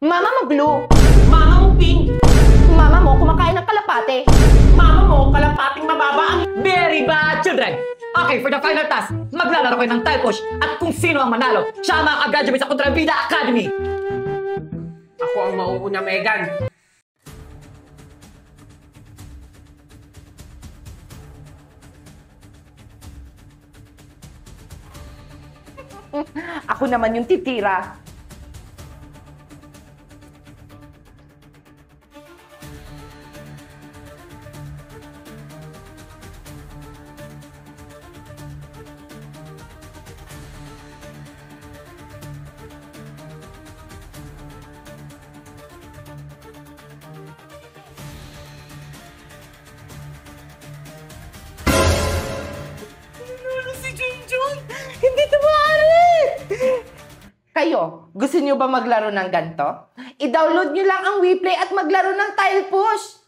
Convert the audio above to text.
Mama mo blue. Mama mo pink. Mama mo kumakain ng kalapate. Mama mo kalapating mababa. Very bad, children! Okay, for the final task, maglalaro kayo ng tile push at kung sino ang manalo, siya ang makakagraduate sa Kontrabida Academy! Ako ang mauuna, Megan. Ako naman yung titira. Si Junjun! Hindi ito maaari! Kayo, gusto niyo ba maglaro ng ganito? I-download niyo lang ang WePlay at maglaro ng Tile Push!